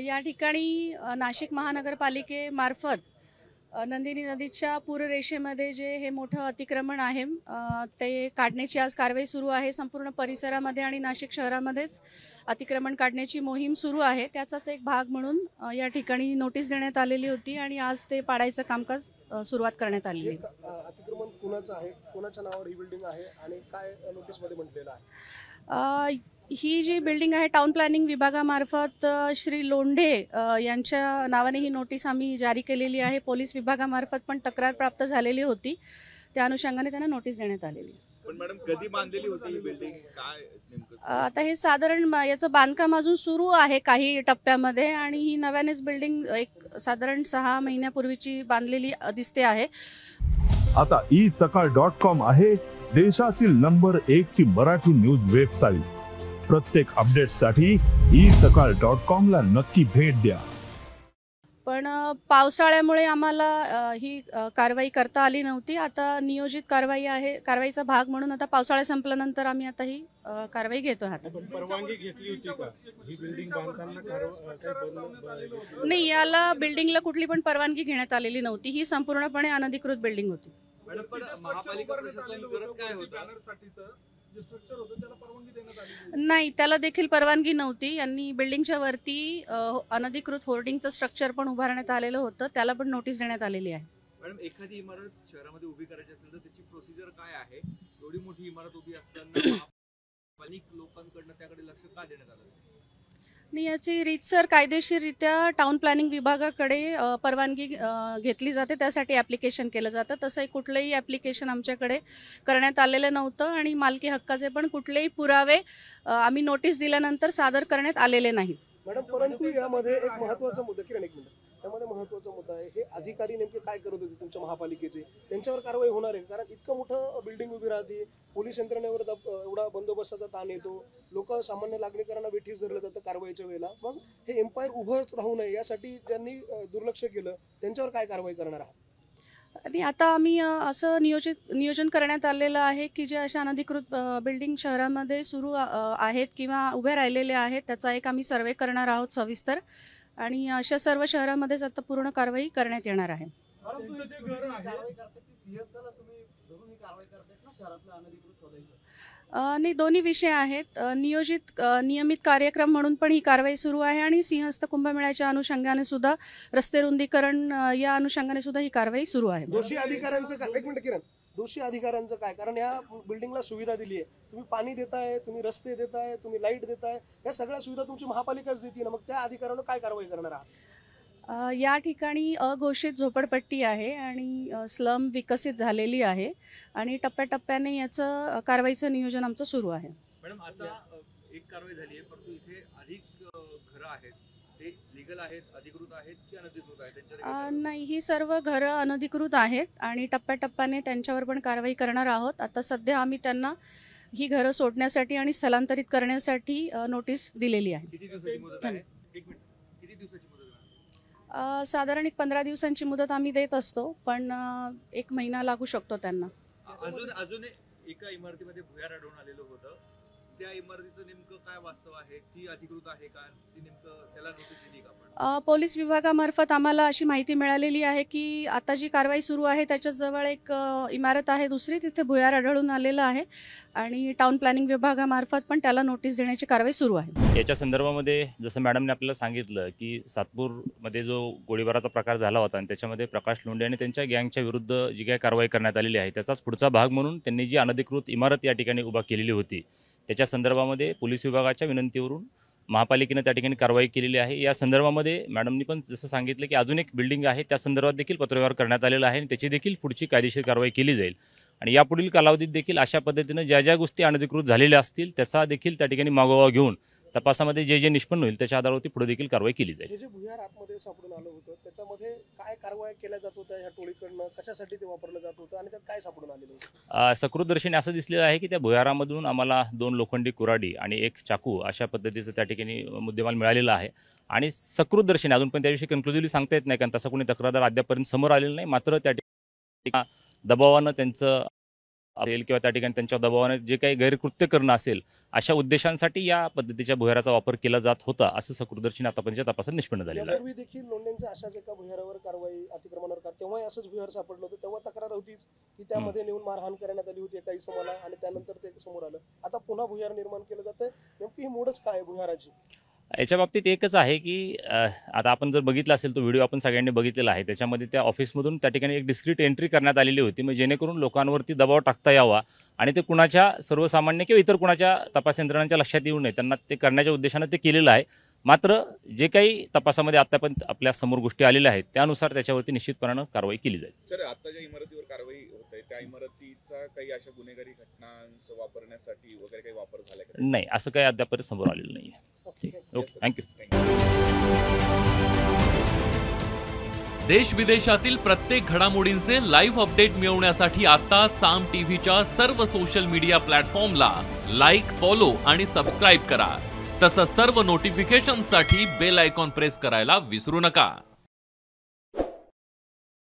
या ठिकाणी नाशिक महानगरपालिकेमार्फत नंदिनी नदीच्या पूररेषेमध्ये जे हे मोठं अतिक्रमण आहे ते काढण्याची आज कारवाई सुरू आहे। संपूर्ण परिसरामध्ये आणि नाशिक शहरामध्येच अतिक्रमण काढण्याची मोहीम सुरू आहे। त्याचाच एक भाग म्हणून या ठिकाणी नोटीस देण्यात आलेली होती आणि आज ते पाडायचं कामकाज सुरुवात करण्यात आली आहे। अतिक्रमण कुणाचं आहे, कोणाच्या नावावर ही बिल्डिंग आहे आणि काय नोटीसमध्ये म्हटलेलं आहे? ही जी बिल्डिंग आहे टाउन प्लॅनिंग विभागामार्फत श्री लोंढे यांच्या नावाने ही नोटीस आम्ही जारी केलेली आहे। पोलीस विभागामार्फत पण तक्रार प्राप्त झालेली होती, त्या अनुषंगाने त्यांना नोटीस देण्यात आलेली। पण मॅडम कधी बांधलेली होती ही बिल्डिंग, काय नेमकं? आता हे साधारण याचं बांधकाम अजून सुरू आहे काही टप्प्यामध्ये आणि ही नव्यानेच बिल्डिंग एक साधारण 6 महिन्यापूर्वीची बांधलेली दिसते आहे। आता isakal.com आहे देशातील नंबर 1 ची मराठी न्यूज वेबसाईट। प्रत्येक अपडेटसाठी isakal.com ला नक्की भेट द्या। पण पावसाळ्यामुळे आम्हाला ही कारवाई करता आली नव्हती। आता नियोजित कारवाई आहे, कारवाईचा भाग म्हणून आता पावसाळा संपल्यानंतर आम्ही आता ही कारवाई घेतो हातात। परवानगी घेतली होती का ही बिल्डिंग बांधताना? नाही, याला बिल्डिंगला कुठली पण परवानगी घेण्यात आलेली नव्हती। ही संपूर्णपणे अनधिकृत बिल्डिंग होती। मॅडम पण महापालिका प्रशासन करत काय होतं? नाही, त्याला देखील परवानगी नव्हती। यांनी बिल्डिंगच्या वरती अनधिकृत होर्डिंगचं स्ट्रक्चर पण उभारण्यात आलेलं होतं, त्याला पण नोटीस देण्यात आलेली आहे। मॅडम एखादी इमारत शहरामध्ये उभी करायची असेल तर त्याची प्रोसिजर काय आहे? एवढी मोठी इमारत उभी असताना स्थानिक लोकांकडून त्याकडे लक्ष का देण्यात आलं नाही? याची रीतसर कायदेशीररित्या टाउन प्लॅनिंग विभागाकडे परवानगी घेतली जाते, त्यासाठी ॲप्लिकेशन केलं जातं। तसंही कुठलंही ॲप्लिकेशन आमच्याकडे करण्यात आलेलं नव्हतं आणि मालकी हक्काचे पण कुठलेही पुरावे आम्ही नोटीस दिल्यानंतर सादर करण्यात आलेले नाहीत। मॅडम, परंतु यामध्ये एक महत्त्वाचा मुद्दा, किरण एक मिनिट, त्यामध्ये महत्त्वाचा मुद्दा आहे, हे अधिकारी नेमके काय करत होते तुमच्या महापालिकेचे? त्यांच्यावर कारवाई होणार आहे? कारण इतकं मोठं बिल्डिंग उभी राहते, पोलीस यंत्रणेवर एवढा बंदोबस्ताचा ताण येतो, लोक सामान्य नागरिकांना वेठीस धरलं जातं कारवाईच्या वेळेला। मग हे एम्पायर उभंच राहू नये यासाठी ज्यांनी दुर्लक्ष केलं त्यांच्यावर काय कारवाई करणार आहात? आणि आता आम्ही असं नियोजन करण्यात आलेलं आहे की जे अशा अनधिकृत बिल्डिंग शहरामध्ये सुरू आहेत किंवा उभ्या राहिलेल्या आहेत त्याचा एक आम्ही सर्वे करणार आहोत सविस्तर, आणि अशा सर्व शहरामध्येच आता पूर्ण कारवाई करण्यात येणार आहे। नाही, दोन्ही विषय आहेत। नियमित कार्यक्रम म्हणून पण ही कारवाई सुरू आहे आणि सिंहस्थ कुंभमेळ्याच्या अनुषंगाने सुद्धा रस्ते रुंदीकरण या अनुषंगाने सुद्धा ही कारवाई सुरू आहे। दोषी अधिकाऱ्यांचं काय, एक मिनिट किरण, दोषी अधिकाऱ्यांचं काय? कारण या बिल्डिंगला सुविधा दिली आहे, तुम्ही पाणी देताय, तुम्ही रस्ते देताय, तुम्ही लाईट देताय, या सगळ्या सुविधा तुमची महापालिकाच देते ना, मग त्या अधिकाऱ्यांना काय कारवाई करणार आहात? या ठिकाणी अघोषित झोपडपट्टी आहे आणि स्लम विकसित झालेली आहे आणि टप्प्याटप्प्याने याचं कारवाईचं नियोजन आमचं सुरू आहे। मॅडम, आता एक कारवाई झाली आहे, परंतु इथे अधिक घरं आहेत, ते लीगल आहेत, अधिकृत आहेत की अनधिकृत आहेत? नाही, ही सर्व घरं अनधिकृत आहेत आणि टप्प्याटप्प्याने त्यांच्यावर पण कारवाई करणार आहोत। आता सध्या आम्ही त्यांना ही घरं सोडण्यासाठी आणि स्थलांतरित करण्यासाठी नोटीस दिलेली आहे। किती दिवसाची मुदत आहे? एक मिनिट, किती दिवसाची मुदत आहे? साधारण एक 15 दिवसांची मुदत आम्ही देत असतो, पण 1 महिना लागू शकतो त्यांना। अजून एका इमारतीमध्ये भुयार आढळून आलेलं होतं, त्या इमारतीचं नेमकं काय वास्तव आहे? ती अधिकृत आहे का? ती नेमकं त्याला नोटीस दिली का आपण? पोलीस विभागामार्फत आम्हाला अशी माहिती मिळालेली आहे की आता जी कारवाई सुरू आहे त्याच्याच जवळ एक इमारत आहे दुसरी, तिथे भुयार आढळून आलेलं आहे आणि टाउन प्लॅनिंग विभागामार्फत पण त्याला नोटीस देण्याची कारवाई सुरू आहे। याच्या संदर्भामध्ये जसं मॅडमने आपल्याला सांगितलं की सातपूरमध्ये जो गोळीबाराचा प्रकार झाला होता आणि त्याच्यामध्ये प्रकाश लोंढे आणि त्यांच्या गँगच्या विरुद्ध जी काही कारवाई करण्यात आलेली आहे त्याचाच पुढचा भाग म्हणून त्यांनी जी अनधिकृत इमारत या ठिकाणी उभा केलेली होती त्याच्या संदर्भामध्ये पोलीस विभागाच्या विनंतीवरून महापालिकेने त्या ठिकाणी कारवाई केलेली आहे। या संदर्भामध्ये मॅडमनी पण जसं सांगितलं की अजून एक बिल्डिंग आहे त्या संदर्भात देखील पत्रव्यवहार करण्यात आलेला आहे आणि त्याची देखील पुढची कायदेशीर कारवाई केली जाईल आणि यापुढील कालावधीत देखील अशा पद्धतीनं ज्या ज्या गोष्टी अनधिकृत झालेल्या असतील त्याचा देखील त्या ठिकाणी मागोवा घेऊन तपासामध्ये जे जे निष्पन्न होईल त्याच्या आधारावरती पुढे देखील कारवाई केली जाईल। जे भुयार आतमध्ये सापडून आलं होतं त्याच्यामध्ये काय कारवाई केल्या जात होत्या ह्या टोळीकडनं, कशासाठी ते वापरलं जात होतं आणि त्यात काय सापडून आलेलं होतं? सकृतदर्शनी असं दिसलेलं आहे की त्या भुयारामधून आम्हाला 2 लोखंडी कुऱ्हाडी आणि 1 चाकू अशा पद्धतीचं त्या ठिकाणी मुद्देमाल मिळालेला आहे आणि सकृतदर्शनी अजून पण त्याविषयी कन्क्लुझिव्हली सांगता येत नाही कारण तसा कोणी तक्रारदार अद्यापर्यंत समोर आलेला नाही, मात्र त्या ठिकाणी दबावानं त्यांचं असेल किंवा त्या ठिकाणी त्यांच्या दबावाने जे काही गैरकृत्य करणं असेल अशा उद्देशांसाठी या पद्धतीच्या भुयाराचा वापर केला जात होता असं सकृतदर्शनी आतापर्यंतच्या तपासात निष्पन्न झालेलं आहे. यापूर्वी देखील लोंढ्यांच्या अशाच एका भुयारावर कारवाई अतिक्रमणावर तेव्हाही असंच भुयार सापडलं होतं. तेव्हा तक्रार होतीच की त्यामध्ये नेऊन मारहाण करण्यात आली होती एका इसमाला आणि त्यानंतर ते समोर आलं. आता पुन्हा भुयार निर्माण केलं जातं. नेमकी ही मोडच काय आहे भुयाराची? याच्या बाबतीत एकच आहे की आता आपण जर बघितला असेल तो व्हिडिओ आपण सगळ्यांनी बघितलेला आहे. त्याच्यामध्ये त्या ऑफिसमधून त्या ठिकाणी एक डिस्क्रीट एंट्री करण्यात आलेली होती, म्हणजे जेणेकरून लोकांवरती दबाव टाकता यावा आणि ते कुणाच्या सर्वसामान्य किंवा इतर कुणाच्या तपास यंत्रणांच्या लक्षात येऊ नये त्यांना ते करण्याच्या उद्देशानं ते केलेलं आहे. मात्र जे काही तपासामध्ये आतापर्यंत आपल्या समोर गोष्टी आलेल्या आहेत त्यानुसार त्याच्यावरती निश्चितपणानं कारवाई केली जाईल. सर, आता ज्या इमारतीवर कारवाई होत आहे त्या इमारतीचा काही अशा गुन्हेगारी घटनांचं वापरण्यासाठी वगैरे काही वापर झाला का? नाही, असं काही अद्याप समोर आलेलं नाही आहे. ठीक, ओके, थँक्यू. देश विदेशातील प्रत्येक घडामोडींचे लाईव्ह अपडेट मिळवण्यासाठी आता साम टीव्हीच्या सर्व सोशल मीडिया प्लॅटफॉर्मला लाईक, फॉलो आणि सबस्क्राईब करा. तसंच सर्व नोटिफिकेशनसाठी बेल आयकॉन प्रेस करायला विसरू नका.